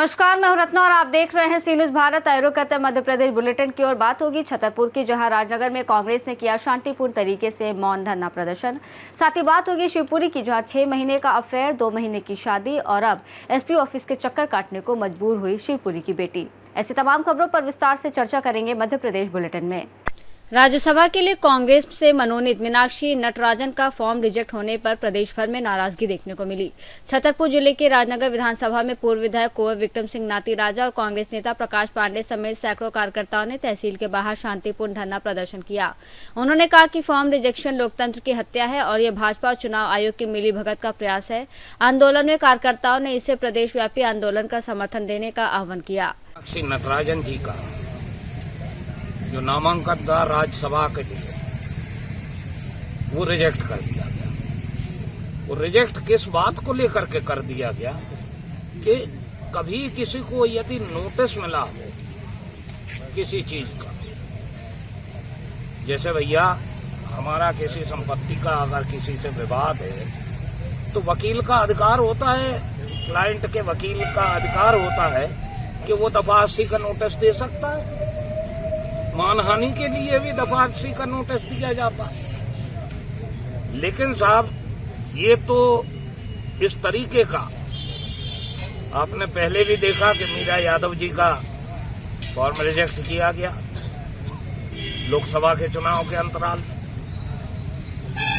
नमस्कार, मैं हूं रत्ना और आप देख रहे हैं सी न्यूज़ भारत। आयोग कहते हैं मध्य प्रदेश बुलेटिन की ओर बात होगी छतरपुर की, जहां राजनगर में कांग्रेस ने किया शांतिपूर्ण तरीके से मौन धरना प्रदर्शन। साथ ही बात होगी शिवपुरी की, जहां 6 महीने का अफेयर, 2 महीने की शादी और अब एसपी ऑफिस के चक्कर काटने को मजबूर हुई शिवपुरी की बेटी। ऐसी तमाम खबरों पर विस्तार से चर्चा करेंगे मध्य प्रदेश बुलेटिन में। राज्यसभा के लिए कांग्रेस से मनोनीत मीनाक्षी नटराजन का फॉर्म रिजेक्ट होने पर प्रदेश भर में नाराजगी देखने को मिली। छतरपुर जिले के राजनगर विधानसभा में पूर्व विधायक कुंवर विक्रम सिंह नाती राजा और कांग्रेस नेता प्रकाश पांडे समेत सैकड़ों कार्यकर्ताओं ने तहसील के बाहर शांतिपूर्ण धरना प्रदर्शन किया। उन्होंने कहा कि फॉर्म रिजेक्शन लोकतंत्र की हत्या है और ये भाजपा और चुनाव आयोग की मिलीभगत का प्रयास है। आंदोलन में कार्यकर्ताओं ने इसे प्रदेशव्यापी आंदोलन का समर्थन देने का आह्वान किया। नटराजन जी का जो नामांकन था राज्यसभा के लिए, वो रिजेक्ट कर दिया गया। वो रिजेक्ट किस बात को लेकर के कर दिया गया कि कभी किसी को यदि नोटिस मिला हो किसी चीज का, जैसे भैया हमारा किसी संपत्ति का अगर किसी से विवाद है तो वकील का अधिकार होता है, क्लाइंट के वकील का अधिकार होता है कि वो दफा 80 का नोटिस दे सकता है। मानहानि के लिए भी दफा 80 का नोटिस दिया जाता है। लेकिन साहब, ये तो इस तरीके का आपने पहले भी देखा कि मीरा यादव जी का फॉर्म रिजेक्ट किया गया लोकसभा के चुनाव के अंतराल,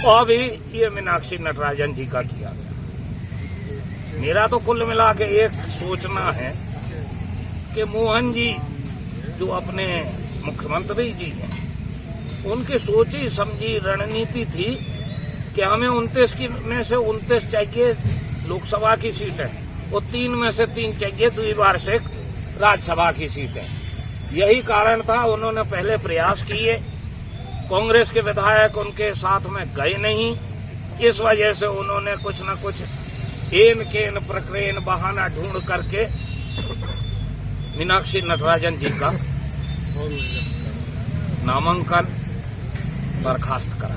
और भी ये मीनाक्षी नटराजन जी का किया गया। मेरा तो कुल मिला के एक सोचना है कि मोहन जी जो अपने मुख्यमंत्री जी हैं, उनकी सोची समझी रणनीति थी कि हमें 29 में से 29 चाहिए लोकसभा की सीटें और 3 में से 3 चाहिए द्विवार्षिक राज्यसभा की सीटें। यही कारण था उन्होंने पहले प्रयास किए, कांग्रेस के विधायक उनके साथ में गए नहीं। इस वजह से उन्होंने कुछ न कुछ एन केन प्रक्रेन बहाना ढूंढ करके मीनाक्षी नटराजन जी का नामांकन बर्खास्त करा।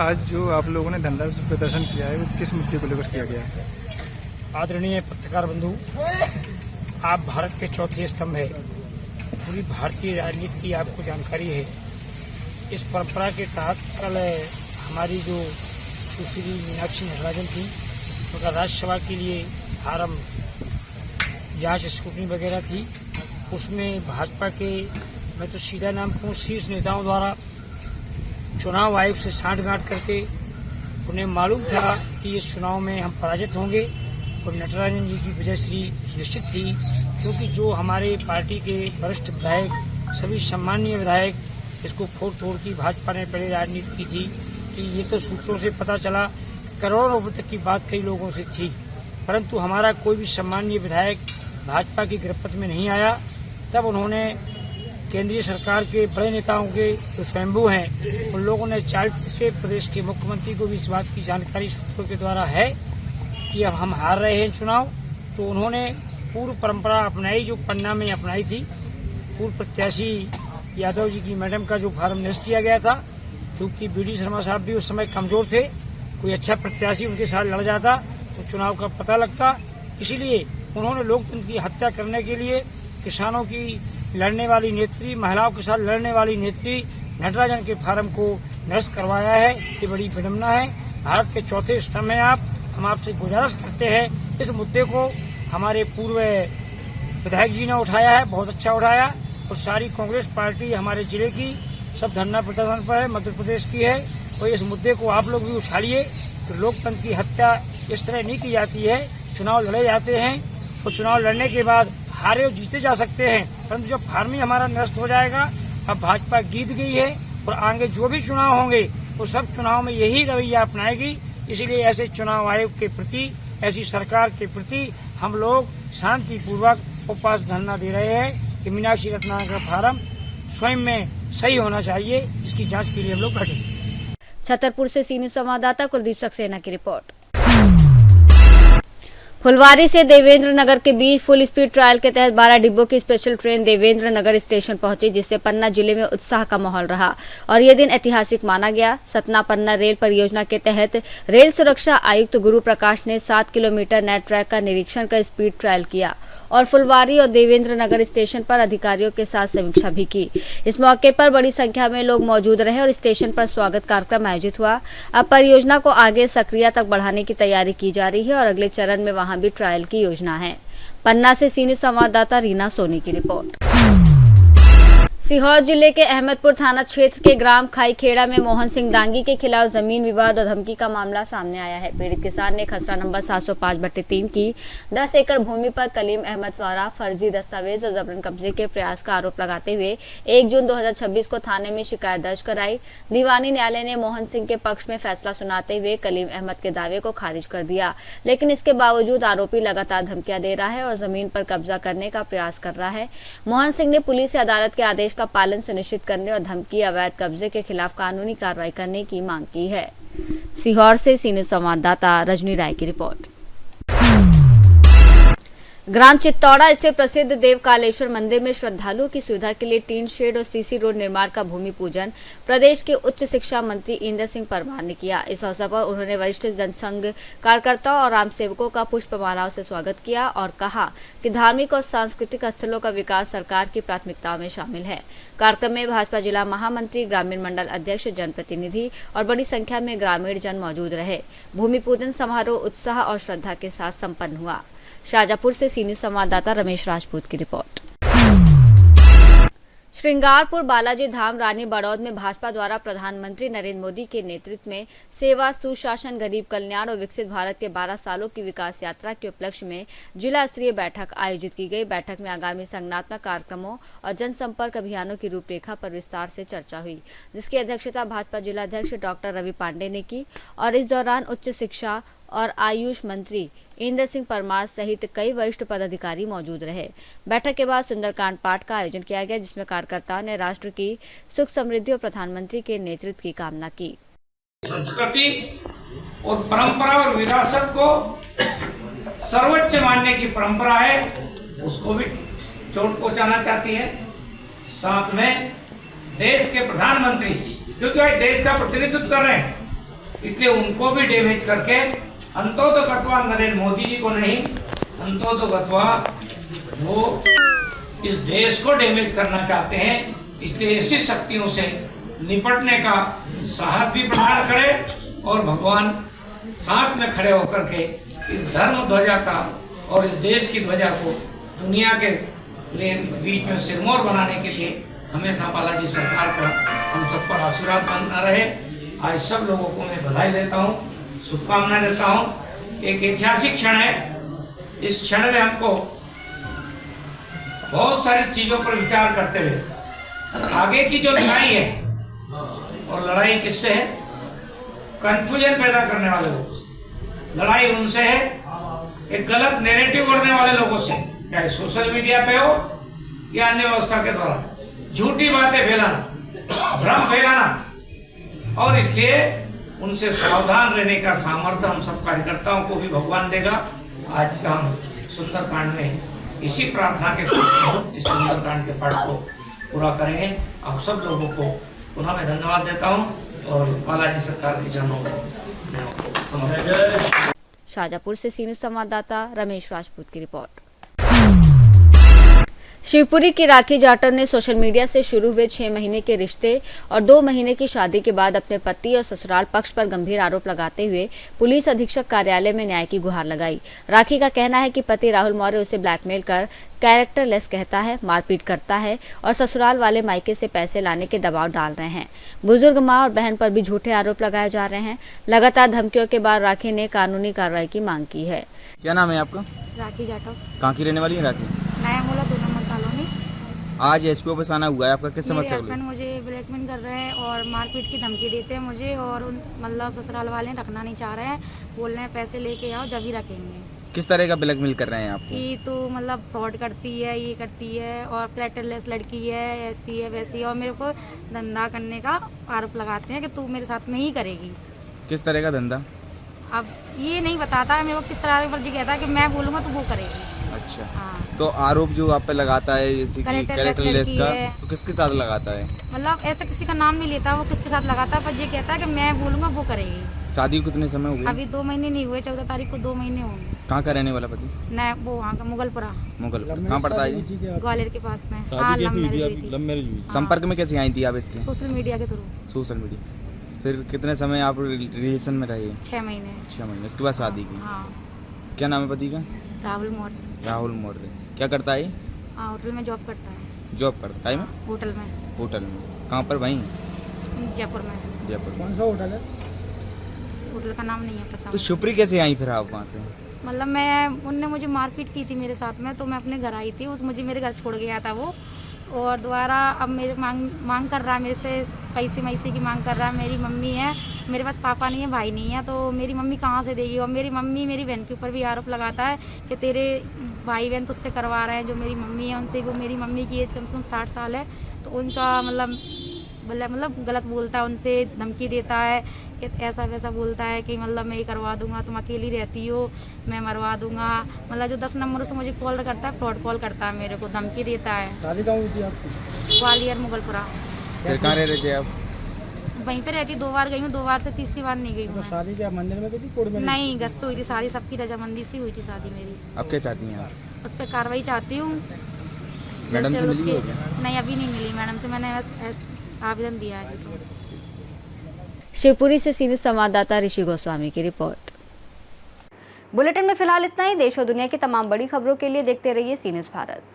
आज जो आप लोगों ने धरना प्रदर्शन किया है, वो किस मुद्दे को लेकर किया गया है? आदरणीय पत्रकार बंधु, आप भारत के चौथे स्तंभ है। पूरी भारतीय राजनीति की आपको जानकारी है। इस परंपरा के तहत कल हमारी जो सुश्री मीनाक्षी नटराजन थी, उनका राज्यसभा के लिए फार्म जांच स्क्रूटनी वगैरह थी। उसमें भाजपा के, मैं तो सीधा नाम कहूँ, शीर्ष नेताओं द्वारा चुनाव आयोग से साठगांठ करके उन्हें मालूम था कि इस चुनाव में हम पराजित होंगे और नटराजन जी की विजयश्री निश्चित थी, क्योंकि जो हमारे पार्टी के वरिष्ठ विधायक, सभी सम्मानीय विधायक, इसको फोड़ तोड़ की भाजपा ने पहले राजनीति की थी कि ये तो सूत्रों से पता चला करोड़ों रुपए तक की बात कई लोगों से थी, परंतु हमारा कोई भी सम्मानीय विधायक भाजपा की गिरफ्त में नहीं आया। तब उन्होंने केंद्रीय सरकार के बड़े नेताओं के जो स्वयंभू हैं, उन लोगों ने चाल के प्रदेश के मुख्यमंत्री को भी इस बात की जानकारी सूत्रों के द्वारा है कि अब हम हार रहे हैं चुनाव। तो उन्होंने पूर्व परंपरा अपनाई, जो पन्ना में अपनाई थी। पूर्व प्रत्याशी यादव जी की मैडम का जो फार्म निरस्त किया गया था, क्योंकि बीडी शर्मा साहब भी उस समय कमजोर थे, कोई अच्छा प्रत्याशी उनके साथ लड़ जाता तो चुनाव का पता लगता। इसीलिए उन्होंने लोकतंत्र की हत्या करने के लिए किसानों की लड़ने वाली नेत्री, महिलाओं के साथ लड़ने वाली नेत्री नटराजन के फार्म को निरस्त करवाया है। ये बड़ी विडम्बना है। भारत के चौथे स्तंभ हैं आप। हम आपसे गुजारिश करते हैं, इस मुद्दे को हमारे पूर्व विधायक जी ने उठाया है, बहुत अच्छा उठाया, और सारी कांग्रेस पार्टी हमारे जिले की सब धरना प्रदर्शन पर है, मध्य प्रदेश की है। और इस मुद्दे को आप लोग भी उछालिए कि लोकतंत्र की हत्या इस तरह नहीं की जाती है। चुनाव लड़े जाते हैं और चुनाव लड़ने के बाद हारे और जीते जा सकते हैं, परंतु जब फार्म ही हमारा नष्ट हो जाएगा, अब भाजपा जीत गई है और आगे जो भी चुनाव होंगे वो सब चुनाव में यही रवैया अपनाएगी। इसीलिए ऐसे चुनाव आयोग के प्रति, ऐसी सरकार के प्रति हम लोग शांतिपूर्वक उपवास धरना दे रहे हैं कि मीनाक्षी नटराजन का फार्म स्वयं में सही होना चाहिए। इसकी जांच के लिए हम लोग बैठे। छतरपुर से सी न्यूज़ संवाददाता कुलदीप सक्सेना की रिपोर्ट। फुलवारी से देवेंद्र नगर के बीच फुल स्पीड ट्रायल के तहत 12 डिब्बों की स्पेशल ट्रेन देवेंद्र नगर स्टेशन पहुंची, जिससे पन्ना जिले में उत्साह का माहौल रहा और यह दिन ऐतिहासिक माना गया। सतना पन्ना रेल परियोजना के तहत रेल सुरक्षा आयुक्त गुरु प्रकाश ने 7 किलोमीटर नए ट्रैक का निरीक्षण कर स्पीड ट्रायल किया और फुलवारी और देवेंद्र नगर स्टेशन पर अधिकारियों के साथ समीक्षा भी की। इस मौके पर बड़ी संख्या में लोग मौजूद रहे और स्टेशन पर स्वागत कार्यक्रम आयोजित हुआ। अब परियोजना को आगे सक्रिय तक बढ़ाने की तैयारी की जा रही है और अगले चरण में वहां भी ट्रायल की योजना है। पन्ना से सी न्यूज़ संवाददाता रीना सोनी की रिपोर्ट। सीहोर जिले के अहमदपुर थाना क्षेत्र के ग्राम खाईखेड़ा में मोहन सिंह दांगी के खिलाफ जमीन विवाद और धमकी का मामला सामने आया है। पीड़ित किसान ने खसरा नंबर 705/3 की 10 एकड़ भूमि पर कलीम अहमद द्वारा फर्जी दस्तावेज और जबरन कब्जे के प्रयास का आरोप लगाते हुए 1 जून 2026 को थाने में शिकायत दर्ज कराई। दीवानी न्यायालय ने मोहन सिंह के पक्ष में फैसला सुनाते हुए कलीम अहमद के दावे को खारिज कर दिया, लेकिन इसके बावजूद आरोपी लगातार धमकियां दे रहा है और जमीन पर कब्जा करने का प्रयास कर रहा है। मोहन सिंह ने पुलिस से अदालत के आदेश का पालन सुनिश्चित करने और धमकी अवैध कब्जे के खिलाफ कानूनी कार्रवाई करने की मांग की है। सीहोर से सी न्यूज़ संवाददाता रजनी राय की रिपोर्ट। ग्राम चित्तौड़ा स्थित प्रसिद्ध देव कालेश्वर मंदिर में श्रद्धालुओं की सुविधा के लिए टीन शेड और सीसी रोड निर्माण का भूमि पूजन प्रदेश के उच्च शिक्षा मंत्री इंद्र सिंह परमार ने किया। इस अवसर पर उन्होंने वरिष्ठ जनसंघ कार्यकर्ताओं और राम सेवकों का पुष्पमालाओं से स्वागत किया और कहा कि धार्मिक और सांस्कृतिक स्थलों का विकास सरकार की प्राथमिकताओं में शामिल है। कार्यक्रम में भाजपा जिला महामंत्री, ग्रामीण मंडल अध्यक्ष, जनप्रतिनिधि और बड़ी संख्या में ग्रामीण जन मौजूद रहे। भूमि पूजन समारोह उत्साह और श्रद्धा के साथ संपन्न हुआ। शाजापुर से सी न्यूज़ संवाददाता रमेश राजपूत की रिपोर्ट। श्रृंगारपुर बालाजी धाम रानी बड़ौद में भाजपा द्वारा प्रधानमंत्री नरेंद्र मोदी के नेतृत्व में सेवा, सुशासन, गरीब कल्याण और विकसित भारत के 12 सालों की विकास यात्रा के उपलक्ष्य में जिला स्तरीय बैठक आयोजित की गई। बैठक में आगामी संगठनात्मक कार्यक्रमों और जनसंपर्क अभियानों की रूपरेखा पर विस्तार से चर्चा हुई, जिसकी अध्यक्षता भाजपा जिलाध्यक्ष डॉक्टर रवि पांडे ने की और इस दौरान उच्च शिक्षा और आयुष मंत्री इंद्र सिंह परमार सहित कई वरिष्ठ पदाधिकारी मौजूद रहे। बैठक के बाद सुंदरकांड पाठ का आयोजन किया गया, जिसमें कार्यकर्ताओं ने राष्ट्र की सुख समृद्धि और प्रधानमंत्री के नेतृत्व की कामना की। संस्कृति और परंपरा और विरासत को सर्वोच्च मानने की परंपरा है, उसको भी चोट पहुंचाना चाहती है। साथ में देश के प्रधानमंत्री, क्योंकि वह देश का प्रतिनिधित्व कर रहे हैं, इसलिए उनको भी डैमेज करके अंतोतोगत्वा नरेंद्र मोदी जी को नहीं, अंतोतोगत्वा वो इस देश को डैमेज करना चाहते हैं। इसलिए ऐसी शक्तियों से निपटने का साहस भी प्रदान करे और भगवान साथ में खड़े होकर के इस धर्म ध्वजा का और इस देश की ध्वजा को दुनिया के बीच में सिरमौर बनाने के लिए हमेशा बालाजी सरकार का हम सब पर आशीर्वाद बना रहे। आज सब लोगों को मैं बधाई देता हूँ, शुभकामनाएं देता हूँ। एक ऐतिहासिक क्षण है। इस क्षण में हमको बहुत सारी चीजों पर विचार करते हुए आगे की जो लड़ाई है, और लड़ाई किससे है? कंफ्यूजन पैदा करने वाले लोगों से। लड़ाई उनसे है, एक गलत नैरेटिव बढ़ने वाले लोगों से, चाहे सोशल मीडिया पे हो या अन्य व्यवस्था के द्वारा झूठी बातें फैलाना, भ्रम फैलाना, और इसलिए उनसे सावधान रहने का सामर्थ्य हम सब कार्यकर्ताओं को भी भगवान देगा। आज का हम सुंदरकांड में इसी प्रार्थना के साथ इस सुंदरकांड के पाठ को पूरा करेंगे। आप सब लोगों को पुनः मैं धन्यवाद देता हूँ और बालाजी सरकार के चरणों में। शाजापुर से सी न्यूज़ संवाददाता रमेश राजपूत की रिपोर्ट। शिवपुरी की राखी जाटव ने सोशल मीडिया से शुरू हुए 6 महीने के रिश्ते और 2 महीने की शादी के बाद अपने पति और ससुराल पक्ष पर गंभीर आरोप लगाते हुए पुलिस अधीक्षक कार्यालय में न्याय की गुहार लगाई। राखी का कहना है कि पति राहुल मौर्य उसे ब्लैकमेल कर कैरेक्टरलेस कहता है, मारपीट करता है और ससुराल वाले मायके से पैसे लाने के दबाव डाल रहे हैं। बुजुर्ग मां और बहन पर भी झूठे आरोप लगाए जा रहे हैं। लगातार धमकियों के बाद राखी ने कानूनी कार्रवाई की मांग की है। क्या नाम है आपका? राखी जाटव। कहाँ की रहने वाली है राखी? नया मोला 2 नंबर कॉलोनी। आज एसपी ऑफिस आना हुआ है आपका, किस समस्या? मेरे हस्बैंड मुझे ब्लैकमेल कर रहे हैं और मारपीट की धमकी देते हैं मुझे, और मतलब ससुराल वाले रखना नहीं चाह रहे हैं, बोल रहे हैं पैसे लेके आओ जब ही रखेंगे। किस तरह का ब्लैकमेल कर रहे हैं आप? कि तो मतलब फ्रॉड करती है, ये करती है और कैरेक्टरलेस लड़की है, ऐसी है वैसी है, और मेरे को धंधा करने का आरोप लगाते हैं कि तू मेरे साथ में ही करेगी। किस तरह का धंधा? अब ये नहीं बताता है मेरे को किस तरह मर्जी, कहता है कि मैं बोलूँगा तो वो करेगी। अच्छा, हाँ, तो आरोप जो आप पे लगाता है जैसे कि कैरेक्टरलेस कैरेक्टरलेस लड़की का, है। तो किसके साथ लगाता है? मतलब ऐसा किसी का नाम नहीं लेता, वो किसके साथ लगाता है, पर ये कहता है कि मैं बोलूँगा वो करेगी। शादी को कितने समय हो गए? अभी 2 महीने नहीं हुए, 14 तारीख को 2 महीने होंगे। कहाँ का रहने वाला पति? न वो वहाँ का मुगलपुरा, मुगल, कहाँ पड़ता है ये? ग्वालियर के पास में। हाँ, लव मैरिज हुई थी। हाँ, संपर्क में कैसे आई थी आप इसके? सोशल मीडिया के थ्रू। Social media. फिर कितने समय आप रिलेशन में रहे? 6 महीने। 6 महीने, उसके बाद शादी की। हाँ, क्या नाम है पति का? राहुल मौर्य। राहुल मौर्य। क्या करता है? हाँ, होटल में जॉब करता है। जॉब करता है? में होटल में, होटल में कहाँ पर? वहीं जयपुर में। जयपुर। कौन सा होटल है? होटल का नाम नहीं है पता। तो शिवपुरी कैसे आई फिर आप वहाँ से? मतलब मैं, उनने मुझे मारपीट की थी मेरे साथ में, तो मैं अपने घर आई थी, उस मुझे मेरे घर छोड़ गया था वो, और दोबारा अब मेरे मांग कर रहा है मेरे से, पैसे की मांग कर रहा है। मेरी मम्मी है, मेरे पास पापा नहीं है, भाई नहीं है, तो मेरी मम्मी कहाँ से देगी? और मेरी मम्मी मेरी बहन के ऊपर भी आरोप लगाता है कि तेरे भाई बहन तुझसे करवा रहे हैं। जो मेरी मम्मी है उनसे, वो मेरी मम्मी की एज कम से कम 60 साल है, तो उनका मतलब गलत बोलता है, उनसे धमकी देता है कि ऐसा वैसा बोलता है कि मतलब मैं ये करवा दूंगा, तुम अकेली रहती हो, मैं मरवा दूंगा। मतलब जो 10 नंबरों से मुझे कॉल करता है, फ्रॉड कॉल करता है, मेरे को धमकी देता है। शादी कहाँ हुई थी आपकी? ग्वालियर मुगलपुरा। फिर कहाँ रह रहे थे आप? वहीं पे रहती, 2 बार गई हूँ, 2 बार से तीसरी बार नहीं गई हूँ तो मैं। शादी क्या मंदिर में गई थी, कोर्ट में? नहीं, घर से हुई थी शादी, सबकी रजामंदी से हुई थी शादी मेरी। अब क्या चाहती हैं आप? उस पर कार्रवाई चाहती हूँ। मैडम से जैसे मिली हो उसके- क्या? नहीं, अभी नहीं मिली मैडम से, मैंने बस आवेदन दिया है। शिवपुरी से सीनियर संवाददाता ऋषि गोस्वामी की रिपोर्ट। बुलेटिन में फिलहाल इतना ही। देश और दुनिया की तमाम बड़ी खबरों के लिए देखते रहिए सी न्यूज़ भारत।